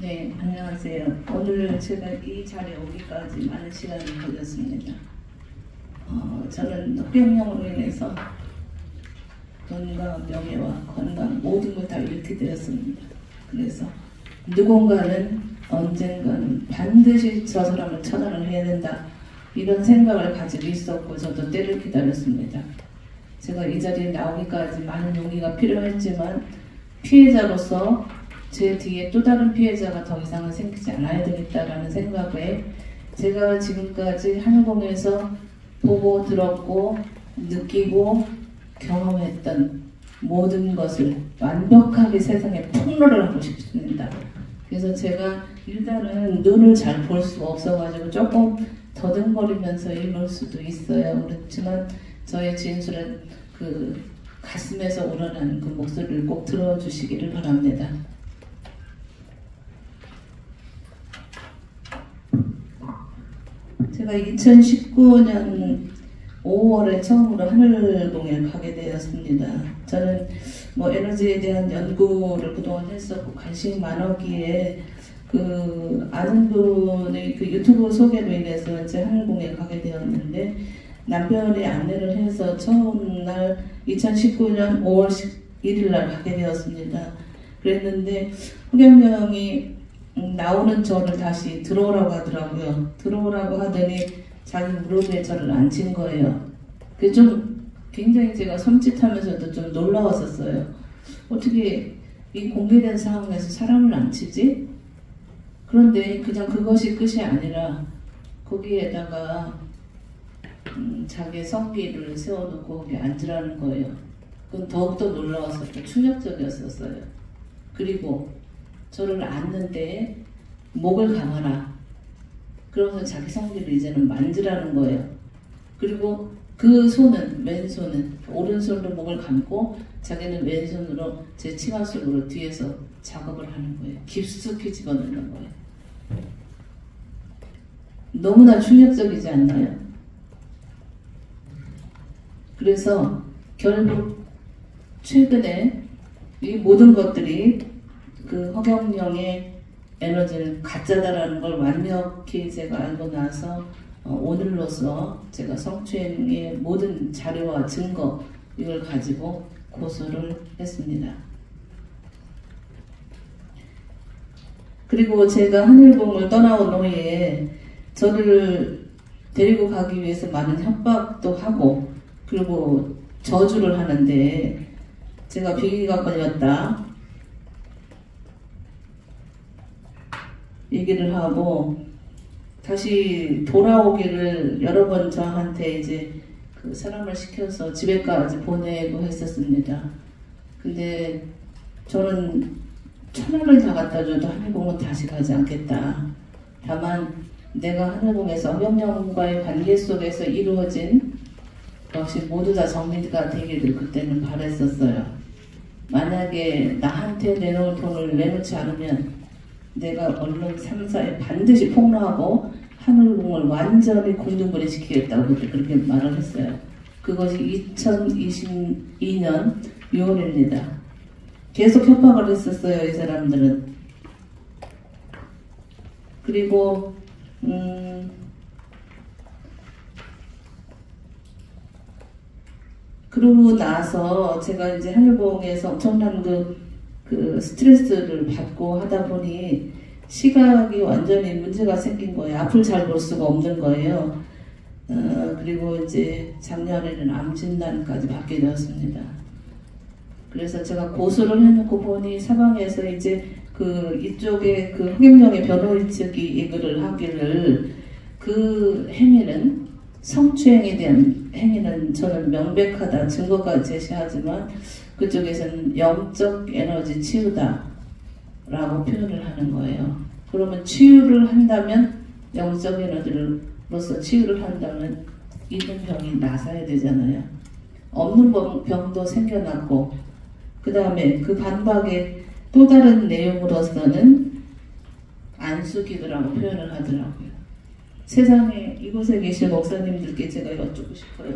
네, 안녕하세요. 오늘 제가 이 자리에 오기까지 많은 시간이 걸렸습니다. 저는 흑염룡으로 인해서 돈과 명예와 건강 모든 걸 다 잃게 되었습니다. 그래서 누군가는 언젠가는 반드시 저 사람을 처단을 해야 된다, 이런 생각을 가지고 있었고 저도 때를 기다렸습니다. 제가 이 자리에 나오기까지 많은 용기가 필요했지만 피해자로서 제 뒤에 또 다른 피해자가 더 이상은 생기지 않아야 되겠다라는 생각에 제가 지금까지 하늘공에서 보고 들었고 느끼고 경험했던 모든 것을 완벽하게 세상에 폭로를 하고 싶습니다. 그래서 제가 일단은 눈을 잘 볼 수가 없어가지고 조금 더듬거리면서 읽을 수도 있어요. 그렇지만 저의 진술은 그 가슴에서 우러나는 그 목소리를 꼭 들어주시기를 바랍니다. 제가 2019년 5월에 처음으로 하늘공에 가게 되었습니다. 저는 뭐 에너지에 대한 연구를 그동안 했었고 관심이 많았기에 그 아는 분의 그 유튜브 소개로 인해서 이제 하늘공에 가게 되었는데, 남편이 안내를 해서 처음 날 2019년 5월 1일 날 가게 되었습니다. 그랬는데 흑염룡이 나오는 저를 다시 들어오라고 하더라고요. 들어오라고 하더니 자기 무릎에 저를 앉힌 거예요. 그게 좀 굉장히 제가 섬찟하면서도 좀 놀라웠었어요. 어떻게 이 공개된 상황에서 사람을 앉히지? 그런데 그냥 그것이 끝이 아니라 거기에다가 자기의 성기를 세워놓고 거기 앉으라는 거예요. 그건 더욱더 놀라웠었고 충격적이었었어요. 그리고 저를 앉는데 목을 감아라. 그러면서 자기 성기를 이제는 만지라는 거예요. 그리고 그 손은, 왼손은 오른손으로 목을 감고 자기는 왼손으로 제 치마 속으로 뒤에서 작업을 하는 거예요. 깊숙이 집어넣는 거예요. 너무나 충격적이지 않나요? 그래서 결국 최근에 이 모든 것들이 그 흑염룡의 에너지는 가짜다라는 걸 완벽히 제가 알고 나서 오늘로서 제가 성추행의 모든 자료와 증거 이걸 가지고 고소를 했습니다. 그리고 제가 하늘공을 떠나온 후에 저를 데리고 가기 위해서 많은 협박도 하고 그리고 저주를 하는데 제가 비기가 걸렸다 얘기를 하고 다시 돌아오기를 여러 번 저한테 이제 그 사람을 시켜서 집에까지 보내고 했었습니다. 근데 저는 천하를 다 갖다 줘도 하늘공은 다시 가지 않겠다. 다만 내가 하늘공에서 흑염룡과의 관계 속에서 이루어진 것이 모두 다 정리가 되기를 그때는 바랬었어요. 만약에 나한테 내놓을 돈을 내놓지 않으면 내가 언론 3사에 반드시 폭로하고 하늘공을 완전히 공중분해시키겠다고 그렇게 말을 했어요. 그것이 2022년 6월입니다. 계속 협박을 했었어요, 이 사람들은. 그리고 그러고 나서 제가 이제 하늘공에서 엄청난 그 스트레스를 받고 하다 보니 시각이 완전히 문제가 생긴 거예요. 앞을 잘 볼 수가 없는 거예요. 그리고 이제 작년에는 암 진단까지 받게 되었습니다. 그래서 제가 고소를 해놓고 보니 사방에서 이제 그 이쪽에 그 흑염룡의 변호인 측이 얘기를 하기를 그 행위는 성추행에 대한 행위는 저는 명백하다 증거까지 제시하지만 그쪽에서는 영적 에너지 치유다 라고 표현을 하는 거예요. 그러면 치유를 한다면 영적 에너지로서 치유를 한다면 있는 병이 나서야 되잖아요. 없는 병도 생겨났고 그 다음에 그 반박의 또 다른 내용으로서는 안수기도라고 표현을 하더라고요. 세상에 이곳에 계신 목사님들께 제가 여쭙고 싶어요.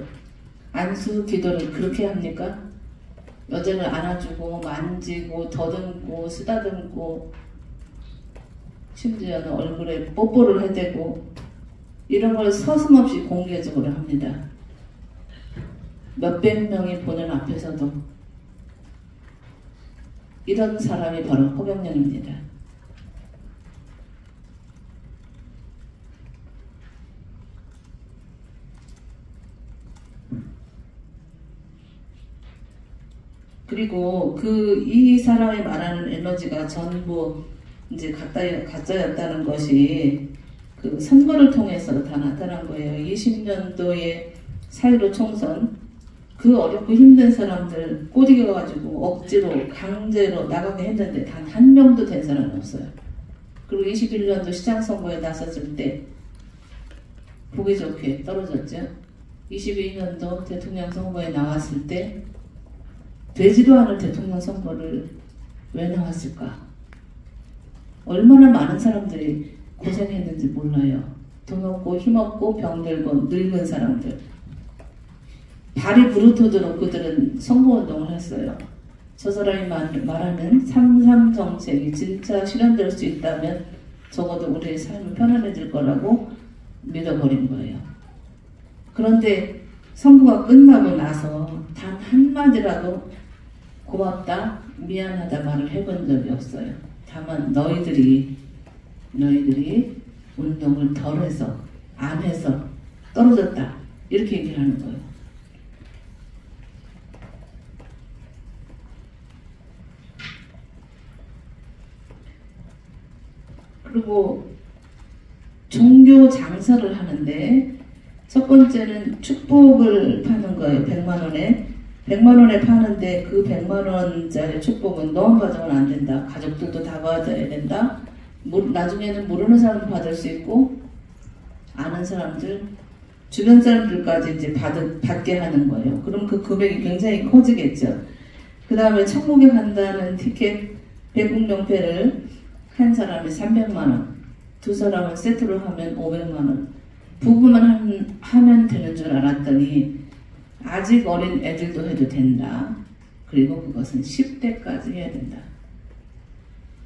안수기도를 그렇게 합니까? 여자를 안아주고 만지고 더듬고 쓰다듬고 심지어는 얼굴에 뽀뽀를 해대고 이런 걸 서슴없이 공개적으로 합니다. 몇백 명이 보는 앞에서도. 이런 사람이 바로 허경영입니다. 그리고 이 사람이 말하는 에너지가 전부 이제 가짜였다는 것이 그 선거를 통해서 다 나타난 거예요. 20년도에 4.15 총선, 그 어렵고 힘든 사람들 꼬드겨가지고 억지로 강제로 나가게 했는데 단 한 명도 된 사람이 없어요. 그리고 21년도 시장 선거에 나섰을 때 보기 좋게 떨어졌죠. 22년도 대통령 선거에 나왔을 때 되지도 않을 대통령 선거를 왜 나왔을까? 얼마나 많은 사람들이 고생했는지 몰라요. 돈 없고 힘없고 병들고 늙은 사람들. 발이 부르토도록 그들은 선거운동을 했어요. 저 사람이 말하는 3.3 정책이 진짜 실현될 수 있다면 적어도 우리의 삶이 편안해질 거라고 믿어버린 거예요. 그런데 선거가 끝나고 나서 단 한마디라도 고맙다, 미안하다 말을 해본 적이 없어요. 다만 너희들이 운동을 덜 해서, 안 해서 떨어졌다. 이렇게 얘기를 하는 거예요. 그리고 종교 장사를 하는데 첫 번째는 축복을 파는 거예요. 100만 원에. 100만 원에 파는데 그 100만 원짜리 축복은 너무 받으면 안 된다. 가족들도 다 받아야 된다. 나중에는 모르는 사람도 받을 수 있고 아는 사람들, 주변 사람들까지 이제 받게 하는 거예요. 그럼 그 금액이 굉장히 커지겠죠. 그 다음에 천국에 간다는 티켓 100명패를 한 사람이 300만 원, 두 사람은 세트로 하면 500만 원. 부부만 하면 되는 줄 알았더니 아직 어린 애들도 해도 된다. 그리고 그것은 10대까지 해야 된다.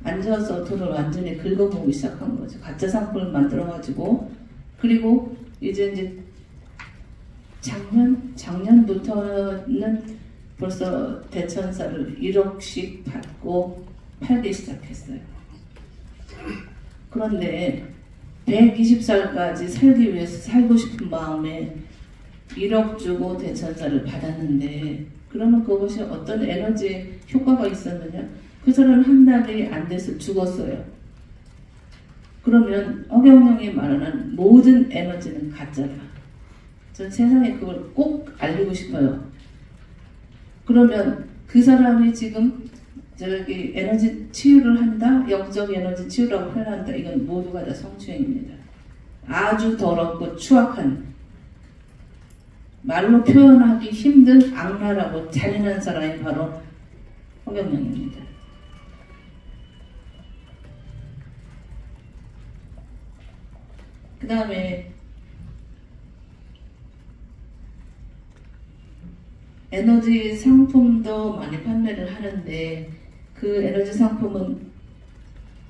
앉아서 돈을 완전히 긁어보기 시작한 거죠. 가짜 상품을 만들어가지고. 그리고 이제 작년부터는 벌써 대천사를 1억씩 받고 팔기 시작했어요. 그런데 120살까지 살기 위해서 살고 싶은 마음에 1억 주고 대천사를 받았는데 그러면 그것이 어떤 에너지 효과가 있었느냐? 그 사람은 한 달이 안 돼서 죽었어요. 그러면 허경영이 말하는 모든 에너지는 가짜다. 전 세상에 그걸 꼭 알리고 싶어요. 그러면 그 사람이 지금 저기 에너지 치유를 한다? 영적 에너지 치유라고 표현한다. 이건 모두가 다 성추행입니다. 아주 더럽고 추악한, 말로 표현하기 힘든 악랄하고 잔인한 사람이 바로 허경영입니다. 그 다음에 에너지 상품도 많이 판매를 하는데 그 에너지 상품은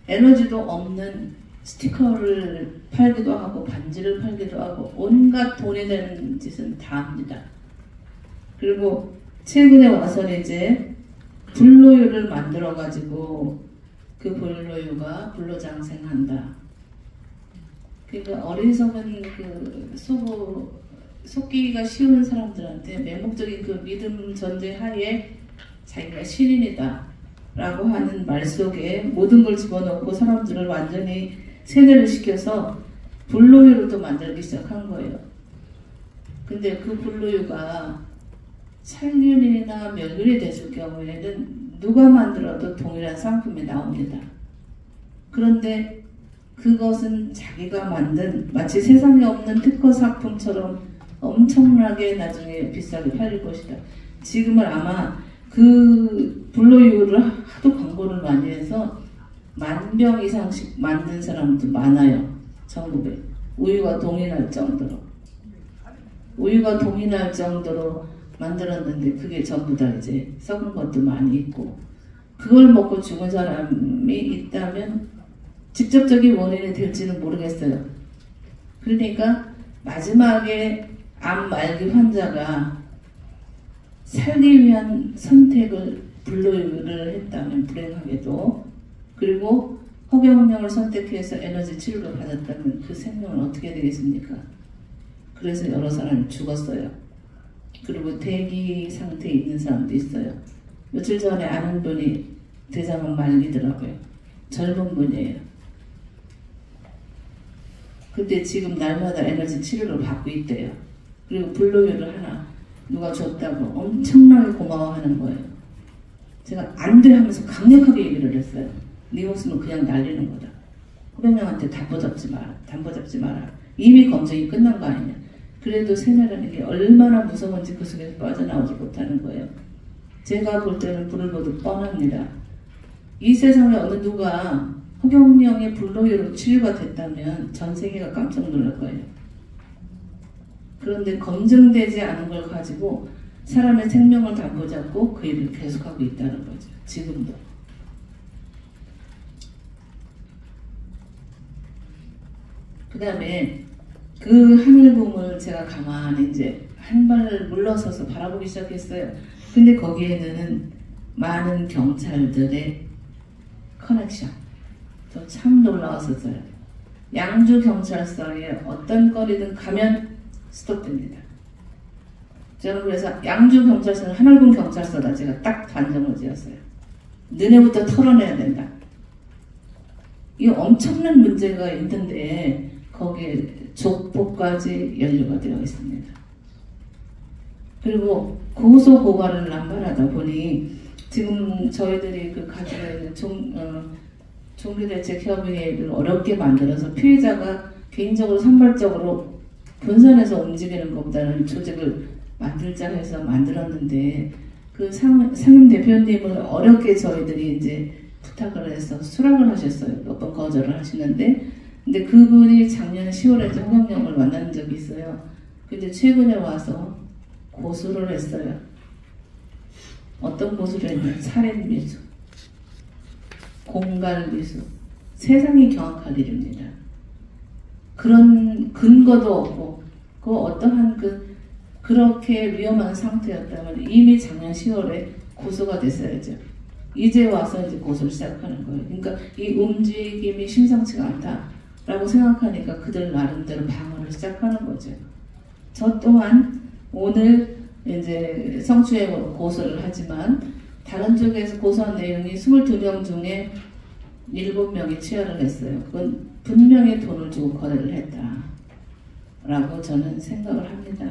에너지도 없는 스티커를 팔기도 하고 반지를 팔기도 하고 온갖 돈이 되는 짓은 다 합니다. 그리고 최근에 와서는 이제 불로유를 만들어 가지고 그 불로유가 불로장생한다. 그러니까 어리석은 그 속기가 쉬운 사람들한테 매목적인 그 믿음 전제 하에 자기가 신인이다 라고 하는 말 속에 모든 걸 집어넣고 사람들을 완전히 세뇌를 시켜서 불로유를 또 만들기 시작한 거예요. 근데 그 불로유가 살균이나 멸균이 됐을 경우에는 누가 만들어도 동일한 상품이 나옵니다. 그런데 그것은 자기가 만든 마치 세상에 없는 특허 상품처럼 엄청나게 나중에 비싸게 팔릴 것이다. 지금은 아마 그 불로유를 하도 광고를 많이 해서 10,000병 이상씩 만든 사람도 많아요. 전국에. 우유가 동이 날 정도로 만들었는데 그게 전부 다 이제 썩은 것도 많이 있고 그걸 먹고 죽은 사람이 있다면 직접적인 원인이 될지는 모르겠어요. 그러니까 마지막에 암 말기 환자가 살기 위한 선택을 분류를 했다면 불행하게도, 그리고 허경영을 선택해서 에너지 치료를 받았다면 그 생명은 어떻게 되겠습니까? 그래서 여러 사람이 죽었어요. 그리고 대기 상태에 있는 사람도 있어요. 며칠 전에 아는 분이 대장암 말리더라고요. 젊은 분이에요. 근데 지금 날마다 에너지 치료를 받고 있대요. 그리고 블루유를 하나 누가 줬다고 엄청나게 고마워하는 거예요. 제가 안 돼 하면서 강력하게 얘기를 했어요. 네 목숨은 그냥 날리는 거다. 허경영한테 담보 잡지 마라. 이미 검증이 끝난 거 아니냐. 그래도 생애라는 게 얼마나 무서운지 그 속에서 빠져나오지 못하는 거예요. 제가 볼 때는 불을 보듯 뻔합니다. 이 세상에 어느 누가 허경영의 불로유로 치유가 됐다면 전 세계가 깜짝 놀랄 거예요. 그런데 검증되지 않은 걸 가지고 사람의 생명을 담보 잡고 그 일을 계속하고 있다는 거죠. 지금도. 그 다음에 그 하늘궁을 제가 가만히 이제 한 발 물러서서 바라보기 시작했어요. 근데 거기에는 많은 경찰들의 커넥션. 저 참 놀라웠었어요. 양주경찰서에 어떤 거리든 가면 스톱됩니다. 저는 그래서 양주경찰서는 하늘궁 경찰서다 제가 딱 단정을 지었어요. 너네부터 털어내야 된다. 이 엄청난 문제가 있는데 거기에 족보까지 연루가 되어 있습니다. 그리고 고소 고발을 남발하다 보니 지금 저희들이 그 가지고 있는 종교대책협의회를 어렵게 만들어서 피해자가 개인적으로 산발적으로 분산해서 움직이는 것보다는 조직을 만들자 해서 만들었는데 그 상임 대표님을 어렵게 저희들이 이제 부탁을 해서 수락을 하셨어요. 몇 번 거절을 하시는데, 근데 그분이 작년 10월에 허경영을 만난 적이 있어요. 근데 최근에 와서 고소를 했어요. 어떤 고소를 했냐면 살인미수, 공갈미수, 세상이 경악할 일입니다. 그런 근거도 없고 그 어떠한 그렇게 위험한 상태였다면 이미 작년 10월에 고소가 됐어야죠. 이제 와서 이제 고소를 시작하는 거예요. 그러니까 이 움직임이 심상치가 않다라고 생각하니까 그들 나름대로 방어를 시작하는 거죠. 저 또한 오늘 이제 성추행으로 고소를 하지만 다른 쪽에서 고소한 내용이 22명 중에 7명이 취하를 했어요. 그건 분명히 돈을 주고 거래를 했다라고 저는 생각을 합니다.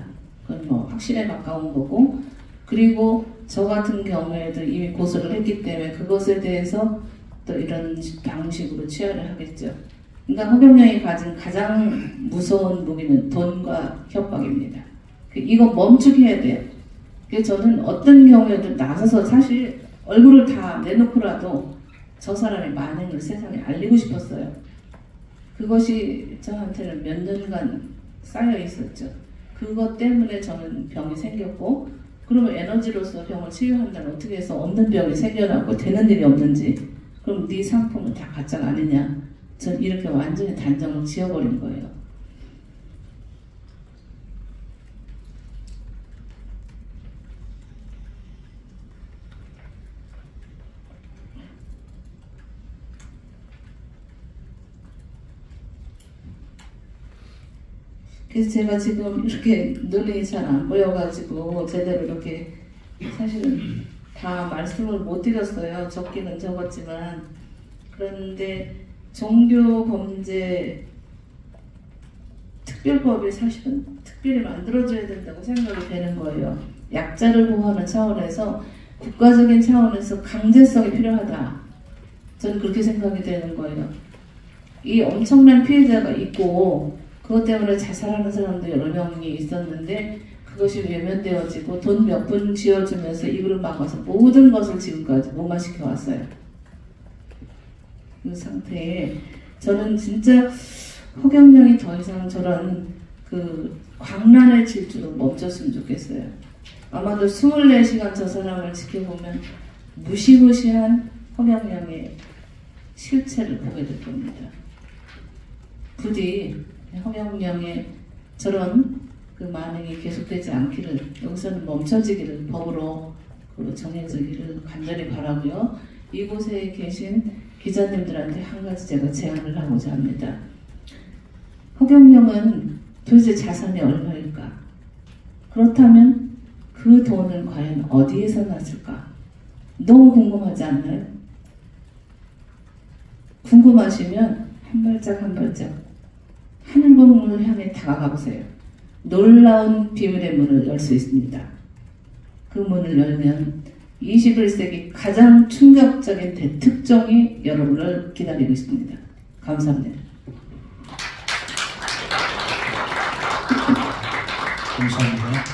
그건 뭐 확실에 가까운 거고, 그리고 저 같은 경우에도 이미 고소를 했기 때문에 그것에 대해서 또 이런 방식으로 취하를 하겠죠. 그러니까 허경영이 가진 가장 무서운 무기는 돈과 협박입니다. 이거 멈추게 해야 돼요. 그래서 저는 어떤 경우에도 나서서 사실 얼굴을 다 내놓고라도 저 사람의 만행을 세상에 알리고 싶었어요. 그것이 저한테는 몇 년간 쌓여 있었죠. 그것 때문에 저는 병이 생겼고, 그러면 에너지로서 병을 치유한다면 어떻게 해서 없는 병이 생겨나고 되는 일이 없는지, 그럼 네 상품은 다 가짜가 아니냐. 전 이렇게 완전히 단정을 지어버린 거예요. 그래서 제가 지금 이렇게 눈이 잘 안 보여가지고 제대로 이렇게 사실은 다 말씀을 못 드렸어요. 적기는 적었지만. 그런데 종교범죄 특별법이 사실은 특별히 만들어져야 된다고 생각이 되는 거예요. 약자를 보호하는 차원에서 국가적인 차원에서 강제성이 필요하다. 저는 그렇게 생각이 되는 거예요. 이 엄청난 피해자가 있고 그것 때문에 자살하는 사람도 여러 명이 있었는데 그것이 외면되어지고 돈 몇 푼 쥐어주면서 입을 막아서 모든 것을 지금까지 무마시켜 왔어요. 그 상태에 저는 진짜 허경영이 더 이상 저런 그 광란의 질주로 멈췄으면 좋겠어요. 아마도 24시간 저 사람을 지켜보면 무시무시한 허경영의 실체를 보게 될 겁니다. 부디 허경영의 저런 그 만행이 계속되지 않기를, 여기서는 멈춰지기를, 법으로 정해지기를 간절히 바라고요. 이곳에 계신 기자님들한테 한 가지 제가 제안을 하고자 합니다. 허경영은 도대체 자산이 얼마일까? 그렇다면 그 돈은 과연 어디에서 났을까? 너무 궁금하지 않나요? 궁금하시면 한 발짝 한 발짝 하늘문을 향해 다가가 보세요. 놀라운 비밀의 문을 열 수 있습니다. 그 문을 열면 21세기 가장 충격적인 대특종이 여러분을 기다리고 있습니다. 감사합니다. 감사합니다.